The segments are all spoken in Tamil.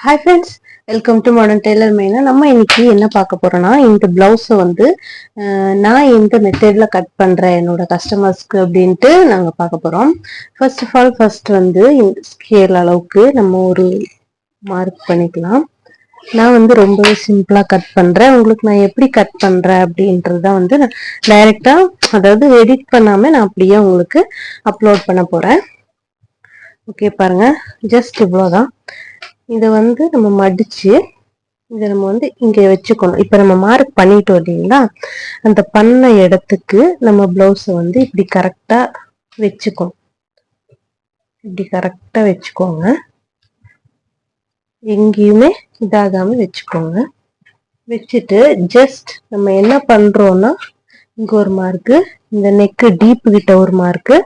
Hi friends, welcome to modern tailor மெயினா. நம்ம இன்னைக்கு என்ன பார்க்க போறோம்னா, இந்த பிளவுஸை வந்து நான் எந்த மெத்தட்ல கட் பண்றேன் என்னோட கஸ்டமர்ஸ்க்கு அப்படின்ட்டு நாங்க பார்க்க போறோம். ஃபர்ஸ்ட் ஆஃப் ஆல் வந்து இந்த ஸ்கேல் அளவுக்கு நம்ம ஒரு மார்க் பண்ணிக்கலாம். நான் வந்து ரொம்பவே சிம்பிளா கட் பண்றேன். உங்களுக்கு நான் எப்படி கட் பண்றேன் அப்படின்றத வந்து நான் டைரக்டா, அதாவது எடிட் பண்ணாம நான் அப்படியே உங்களுக்கு அப்லோட் பண்ண போறேன். ஓகே, பாருங்க, ஜஸ்ட் இவ்வளோதான். இதை வந்து நம்ம மடிச்சு இதை நம்ம வந்து இங்க வச்சுக்கணும். இப்ப நம்ம மார்க் பண்ணிட்டோம் இல்லைங்களா, அந்த பண்ண இடத்துக்கு நம்ம பிளவுஸை வந்து இப்படி கரெக்டா வச்சுக்கணும். இப்படி கரெக்டா வச்சுக்கோங்க, எங்கேயுமே இதாகாம வச்சுக்கோங்க. வச்சுட்டு ஜஸ்ட் நம்ம என்ன பண்றோம்னா, இங்க ஒரு மார்க்கு, இந்த நெக்கு டீப் கிட்ட ஒரு மார்க்கு,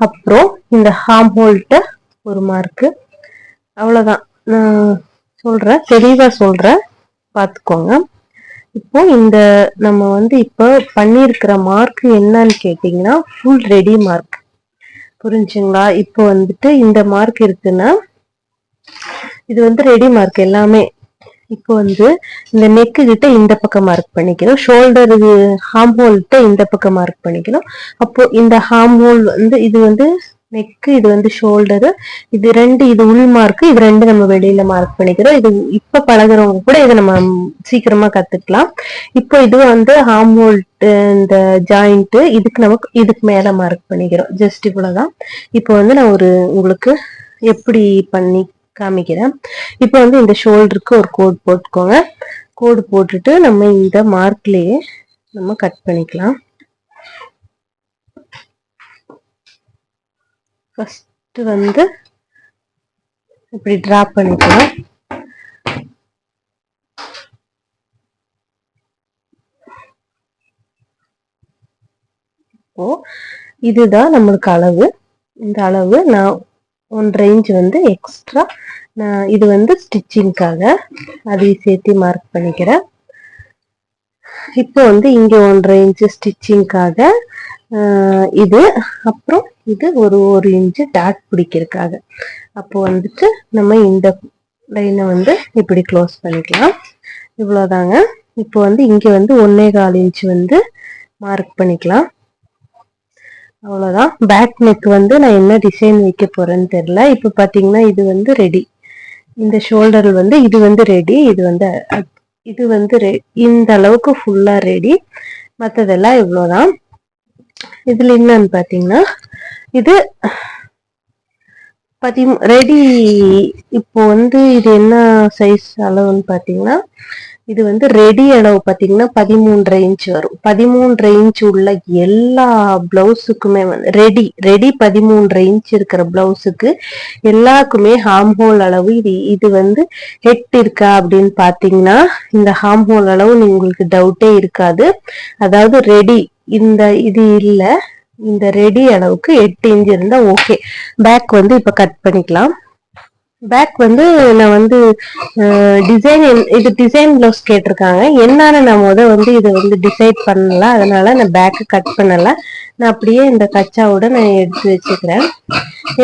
அப்புறம் இந்த ஹார்ம் ஹோல்ட்ட ஒரு மார்க்கு. அவ்வளவுதான். நான் சொல்றேன், தெளிவா சொல்றேன், பார்த்துக்கோங்க. இப்போ இந்த நம்ம வந்து இப்போ பண்ணியிருக்கிற மார்க் என்னன்னு கேட்டீங்கன்னா, ஃபுல் ரெடி மார்க். புரிஞ்சுங்களா? இப்போ வந்துட்டு இந்த மார்க் இருக்குன்னா இது வந்து ரெடி மார்க் எல்லாமே. இப்போ வந்து இந்த நெக்கு கிட்ட இந்த பக்கம் மார்க் பண்ணிக்கணும், ஷோல்டர் ஹார்ம் ஹோல்கிட்ட இந்த பக்கம் மார்க் பண்ணிக்கணும். அப்போ இந்த ஹார்ம் ஹோல் வந்து இது வந்து நெக்கு, இது வந்து ஷோல்டரு, இது ரெண்டு, இது உள் மார்க், இது ரெண்டு நம்ம வெளியில மார்க் பண்ணிக்கிறோம். இது இப்ப பழகுறவங்க கூட இதை நம்ம சீக்கிரமா கத்துக்கலாம். இப்போ இது வந்து ஹார்ம் ஹோல், இந்த ஜாயிண்ட், இதுக்கு நமக்கு இதுக்கு மேல மார்க் பண்ணிக்கிறோம். ஜஸ்ட் இவ்வளவுதான். இப்போ வந்து நான் ஒரு உங்களுக்கு எப்படி பண்ணி காமிக்கிறேன். இப்போ வந்து இந்த ஷோல்டருக்கு ஒரு கோடு போட்டுக்கோங்க. கோடு போட்டுட்டு நம்ம இந்த மார்க்லயே நம்ம கட் பண்ணிக்கலாம். ஃபர்ஸ்ட் வந்து இப்படி டிரா பண்ணிக்கலாம். இப்போ இதுதான் நம்மளுக்கு அளவு. இந்த அளவு நான் 1.5 இன்ச் வந்து எக்ஸ்ட்ரா, நான் இது வந்து ஸ்டிச்சிங்காக அதையும் சேர்த்து மார்க் பண்ணிக்கிறேன். இப்போ வந்து இங்க 1.5 இன்ச் ஸ்டிச்சிங்காக இது, அப்புறம் இது ஒரு இன்ச்சு டாட் பிடிக்கிறதுக்காக. அப்போ வந்துட்டு நம்ம இந்த லைனை வந்து இப்படி க்ளோஸ் பண்ணிக்கலாம். இவ்வளோதாங்க. இப்போ வந்து இங்க வந்து 1.25 இன்ச் வந்து மார்க் பண்ணிக்கலாம். அவ்வளோதான். பேக் நெக் வந்து நான் என்ன டிசைன் வைக்க போறேன்னு தெரியல. இப்போ பாத்தீங்கன்னா இது வந்து ரெடி. இந்த ஷோல்டர் வந்து இது வந்து ரெடி, இது வந்து இந்த அளவுக்கு ஃபுல்லா ரெடி. மற்றதெல்லாம் இவ்வளோதான். இதுல என்னன்னு பாத்தீங்கன்னா இது ரெடி. இப்போ வந்து இது என்ன சைஸ் அளவுன்னு பாத்தீங்கன்னா, இது வந்து ரெடி அளவு பாத்தீங்கன்னா 13.5 இன்ச் வரும். 13.5 இன்ச் உள்ள எல்லா பிளவுஸுக்குமே வந்து ரெடி 13.5 இன்ச் இருக்கிற பிளவுஸுக்கு எல்லாருக்குமே ஹார்ம் ஹோல் அளவு இது வந்து ஹெட் இருக்கா அப்படின்னு பாத்தீங்கன்னா, இந்த ஹார்ம் ஹோல் அளவு உங்களுக்கு டவுட்டே இருக்காது. அதாவது ரெடி இந்த இது இல்ல, இந்த ரெடி அளவுக்கு 8 இன்ச் இருந்தா ஓகே. பேக் வந்து இப்ப கட் பண்ணிக்கலாம். பேக் வந்து நான் வந்து டிசைன், இது டிசைன் பிளவுஸ் கேட்டிருக்காங்க. என்னன்னு நான் வந்து இதை வந்து டிசைட் பண்ணல, அதனால நான் பேக்கு கட் பண்ணல. நான் அப்படியே இந்த கச்சாவோட நான் எடுத்து வச்சுக்கிறேன்.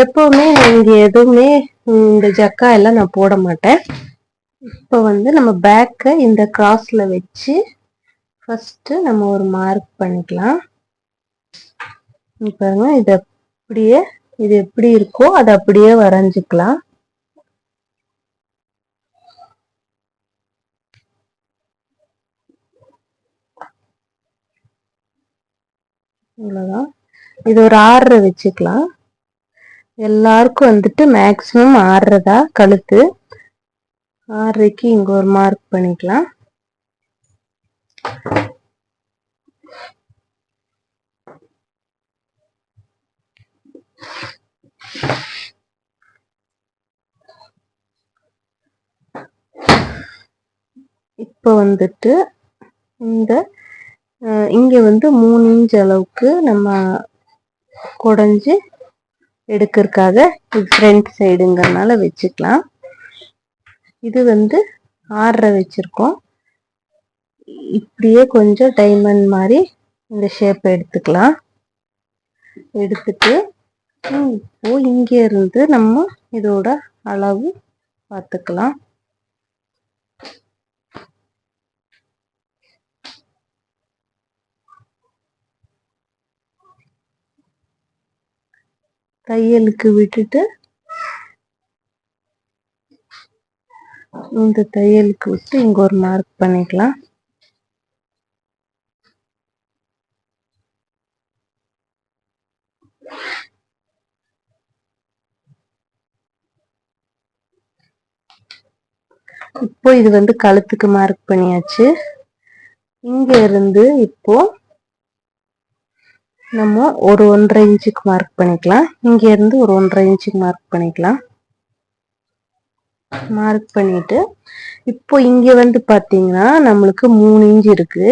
எப்பவுமே இங்க எதுவுமே இந்த ஜக்கா எல்லாம் நான் போட மாட்டேன். இப்போ வந்து நம்ம பேக்கை இந்த கிராஸ்ல வச்சு ஃபர்ஸ்ட் நம்ம ஒரு மார்க் பண்ணிக்கலாம். பாருங்க, இது எப்படி இருக்கோ அதை அப்படியே வரைஞ்சுக்கலாம். இவ்வளவுதான். இது ஒரு 6 வச்சுக்கலாம். எல்லாருக்கும் வந்துட்டு மேக்சிமம் 6 தான் கழுத்து. 6க்கு இங்க ஒரு மார்க் பண்ணிக்கலாம். இப்போ வந்துட்டு இங்க வந்து 3 இன்ச் அளவுக்கு நம்ம குடஞ்சு எடுக்கிறதுக்காக ஃப்ரண்ட் சைடுங்கிறதுனால வச்சுக்கலாம். இது வந்து 6 வச்சிருக்கோம். இப்படியே கொஞ்சம் டைமண்ட் மாதிரி இந்த ஷேப் எடுத்துக்கலாம். எடுத்துட்டு இப்போ இங்க இருந்து நம்ம இதோட அளவு பார்த்துக்கலாம். தையலுக்கு விட்டுட்டு இந்த தையலுக்கு விட்டு இங்க ஒரு மார்க் பண்ணிக்கலாம். இப்போ இது வந்து கழுத்துக்கு மார்க் பண்ணியாச்சு. இங்க இருந்து இப்போ நம்ம ஒரு 1.5 இன்ச்சுக்கு மார்க் பண்ணிக்கலாம். இங்க இருந்து ஒரு 1.5 இன்ச்சுக்கு மார்க் பண்ணிக்கலாம். மார்க் பண்ணிட்டு இப்போ இங்க வந்து பாத்தீங்கன்னா நம்மளுக்கு 3 இன்ச் இருக்கு.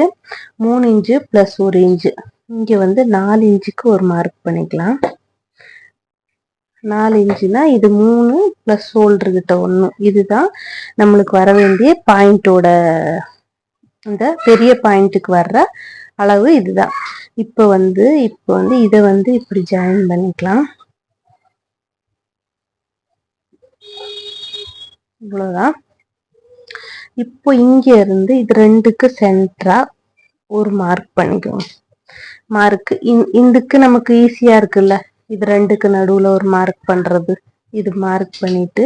3 இன்ச்சு பிளஸ் 1 இன்ச்சு, இங்க வந்து 4 இன்ச்சுக்கு ஒரு மார்க் பண்ணிக்கலாம். 4 இன்ச்சுனா இது 3 பிளஸ் ஷோல்டர் கிட்ட 1, இதுதான் நம்மளுக்கு வர வேண்டிய பாயிண்டோட, இந்த பெரிய பாயிண்ட்டுக்கு வர்ற அளவு இதுதான். இப்போ வந்து இதை வந்து இப்படி ஜாயின் பண்ணிக்கலாம். இவ்வளவுதான். இப்போ இங்க இருந்து இது ரெண்டுக்கு சென்டரா ஒரு மார்க் பண்ணிக்குவோம். மார்க் இதுக்கு நமக்கு ஈஸியா இருக்குல்ல, இது ரெண்டுக்கு நடுவுல ஒரு மார்க் பண்றது. இது மார்க் பண்ணிட்டு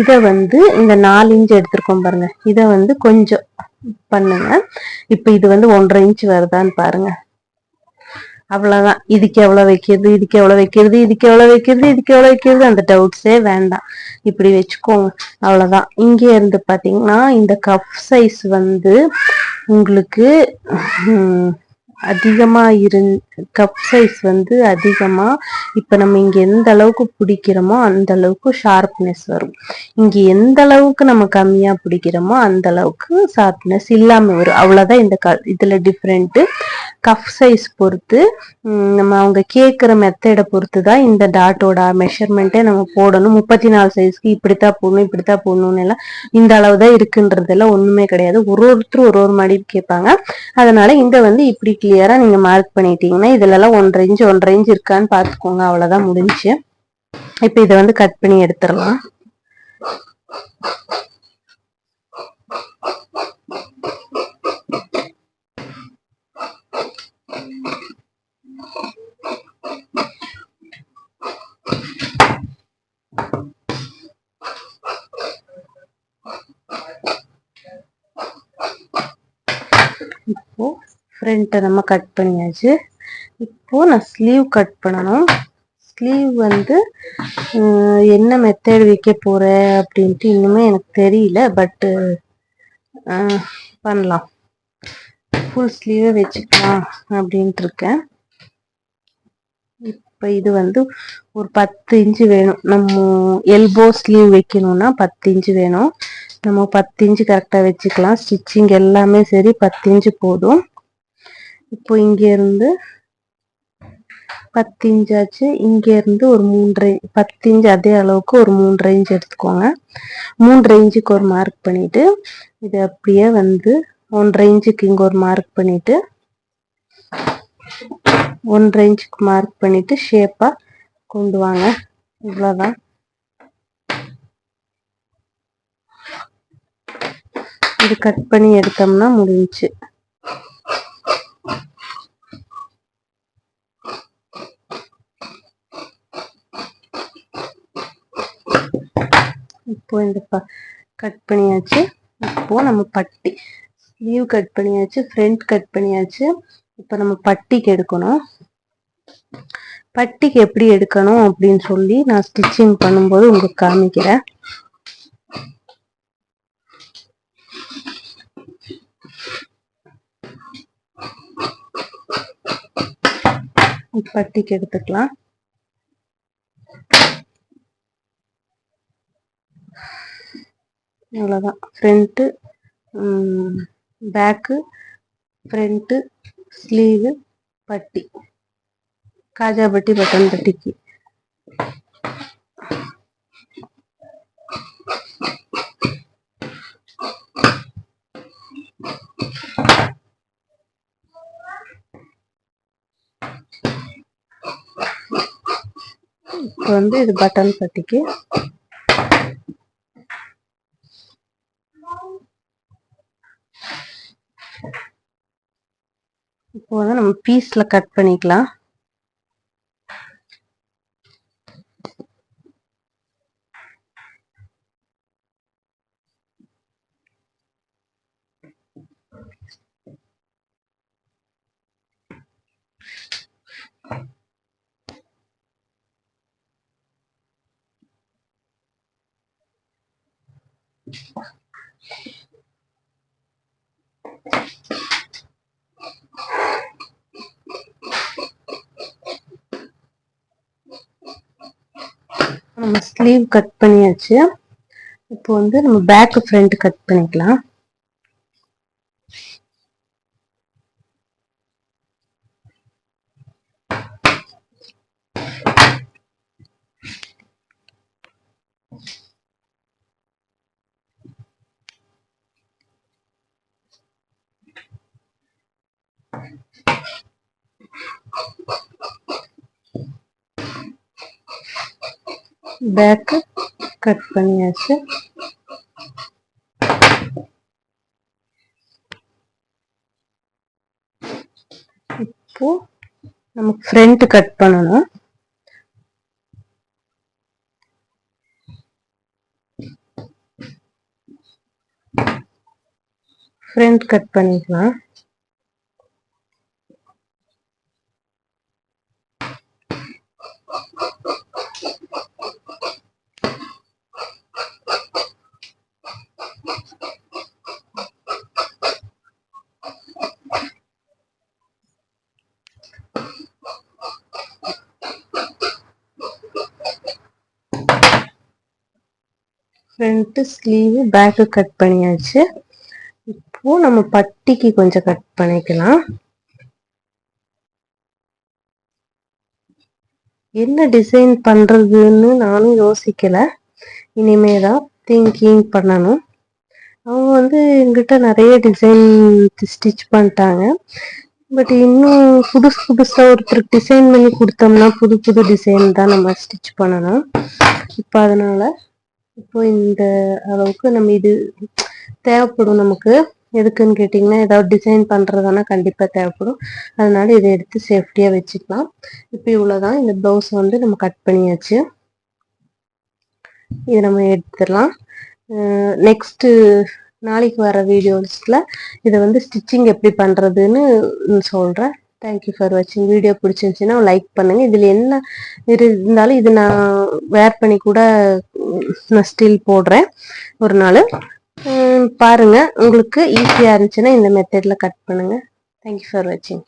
இத வந்து இந்த 4 இன்ச் எடுத்திருக்கோம் பாருங்க, இத வந்து கொஞ்சம் பண்ணுங்க. இப்ப இது வந்து 1.5 இன்ச் வருதான்னு பாருங்க. அவ்வளவுதான். இதுக்கு எவ்வளவு வைக்கிறது, இதுக்கு எவ்வளவு வைக்கிறது, இதுக்கு எவ்வளவு வைக்கிறது, இதுக்கு எவ்வளவு வைக்கிறது, அந்த டவுட்ஸே வேண்டாம். இப்படி வச்சுக்கோங்க, அவ்வளவுதான். இங்க இருந்து பாத்தீங்கன்னா இந்த கப் சைஸ் வந்து உங்களுக்கு அதிகமா கப் சைஸ் வந்து அதிகமா, இப்ப நம்ம இங்க எந்த அளவுக்கு பிடிக்கிறோமோ அந்த அளவுக்கு ஷார்ப்னஸ் வரும். இங்க எந்த அளவுக்கு நம்ம கம்மியா பிடிக்கிறோமோ அந்த அளவுக்கு ஷார்ப்னஸ் இல்லாம வரும். அவ்வளவுதான். இதுல டிஃப்ரெண்ட். கப் சைஸ் பொறுத்து நம்ம அவங்க கேட்கிற மெத்தடை பொறுத்து தான் இந்த டாட்டோட மெஷர்மெண்ட்டே நம்ம போடணும். 34 சைஸ்க்கு இப்படித்தான் போடணும், இப்படித்தான் போடணும்னு எல்லாம் இந்த அளவுதான் இருக்குன்றதெல்லாம் ஒண்ணுமே கிடையாது. ஒருத்தரும் ஒரு மாதிரி கேட்பாங்க. அதனால இங்க வந்து இப்படி கிளியரா நீங்க மார்க் பண்ணிட்டீங்கன்னா இதுல எல்லாம் 1.5 இன்ச் இருக்கான்னு பாத்துக்கோங்க. அவ்வளவுதான், முடிஞ்சு. இப்ப இதை வந்து கட் பண்ணி எடுத்துடலாம். இப்போ ஃப்ரண்ட்டை நம்ம கட் பண்ணியாச்சு. இப்போ நான் ஸ்லீவ் கட் பண்ணணும். ஸ்லீவ் வந்து என்ன மெத்தட் வைக்க போறேன் அப்படின்ட்டு இன்னுமே எனக்கு தெரியல. பட்டு பண்ணலாம். ஃபுல் ஸ்லீவே வச்சுக்கலாம் அப்படின்ட்டு இருக்கேன். இப்போ இது வந்து ஒரு 10 இன்ச்சு வேணும். நம்ம எல்போ ஸ்லீவ் வைக்கணும்னா 10 இன்ச்சு வேணும். நம்ம 10 இன்ச்சு கரெக்டாக வச்சுக்கலாம். ஸ்டிச்சிங் எல்லாமே சரி 10 இன்ச்சு போதும். இப்போ இங்க இருந்து 10 இன்ச் ஆச்சு. இங்க இருந்து ஒரு 3.5, 10 இன்ச் அதே அளவுக்கு ஒரு 3.5 இன்ச் எடுத்துக்கோங்க. 3.5 இன்ச்சுக்கு ஒரு மார்க் பண்ணிட்டு இது அப்படியே வந்து 1.5 இன்ச்சுக்கு இங்க ஒரு மார்க் பண்ணிட்டு 1.5 இன்ச்சுக்கு மார்க் பண்ணிட்டு ஷேப்பா கொண்டு வாங்க. இவ்வளவுதான். இது கட் பண்ணி எடுத்தோம்னா முடிஞ்சுச்சு. இப்போ இந்த கட் பண்ணியாச்சு. இப்போ நம்ம பட்டி ஸ்லீவ் கட் பண்ணியாச்சு, ஃப்ரண்ட் கட் பண்ணியாச்சு. இப்போ நம்ம பட்டிக்கு எடுக்கணும். பட்டிக்கு எப்படி எடுக்கணும் அப்படின்னு சொல்லி நான் ஸ்டிச்சிங் பண்ணும்போது உங்களுக்கு காமிக்கிறேன். பட்டிக்கு எடுத்துக்கலாம். அவ்வளோதான். ஃப்ரண்ட்டு, பேக்கு, ஃப்ரண்ட்டு, ஸ்லீவு, பட்டி, காஜா பட்டி, பட்டன் பட்டிக்கு. இப்போ வந்து இது பட்டன் பட்டிக்கு. இப்போ வந்து நம்ம பீஸ்ல கட் பண்ணிக்கலாம். நம்ம ஸ்லீவ் கட் பண்ணியாச்சு. இப்போ வந்து நம்ம பேக் ஃப்ரண்ட் கட் பண்ணிக்கலாம். பேக் கட் பண்ணியாச்சு. இப்போ நமக்கு ஃப்ரண்ட் கட் பண்ணணும். ஃப்ரண்ட் கட் பண்ணிக்கலாம். ஃப்ரண்ட் ஸ்லீவ் பேக் கட் பண்ணியாச்சு. இப்போ நம்ம பட்டிக்கு கொஞ்சம் கட் பண்ணிக்கலாம். என்ன டிசைன் பண்றதுன்னு நானும் யோசிக்கல. இனிமேதான் திங்கிங் பண்ணணும். அவங்க வந்து எங்கிட்ட நிறைய டிசைன் ஸ்டிச் பண்ணிட்டாங்க. பட் இன்னும் புதுசா ஒருத்தருக்கு டிசைன் பண்ணி கொடுத்தோம்னா புது புது டிசைன் தான் நம்ம ஸ்டிச் பண்ணணும். இப்போ அதனால இப்போ இந்த அளவுக்கு நம்ம இது தேவைப்படும். நமக்கு எதுக்குன்னு கேட்டிங்கன்னா, ஏதாவது டிசைன் பண்றதுனா கண்டிப்பா தேவைப்படும். அதனால இதை எடுத்து சேஃப்டியா வச்சுக்கலாம். இப்போ இவ்வளவுதான். இந்த ப்ளவுஸ் வந்து நம்ம கட் பண்ணியாச்சு. இதை நம்ம எடுத்துடலாம். நெக்ஸ்ட் நாளைக்கு வர வீடியோஸ்ல இதை வந்து ஸ்டிச்சிங் எப்படி பண்றதுன்னு சொல்றேன். தேங்க்யூ ஃபார் வாட்சிங். வீடியோ பிடிச்சிருந்துச்சுன்னா லைக் பண்ணுங்க. இதுல என்ன இருந்தாலும் இது நான் வேர் பண்ணி கூட நான் ஸ்டில் போடுறேன் ஒரு நாள். பாருங்க, உங்களுக்கு ஈஸியா இருந்துச்சுன்னா இந்த மெத்தட்ல கட் பண்ணுங்க. தேங்க்யூ ஃபார் வாட்சிங்.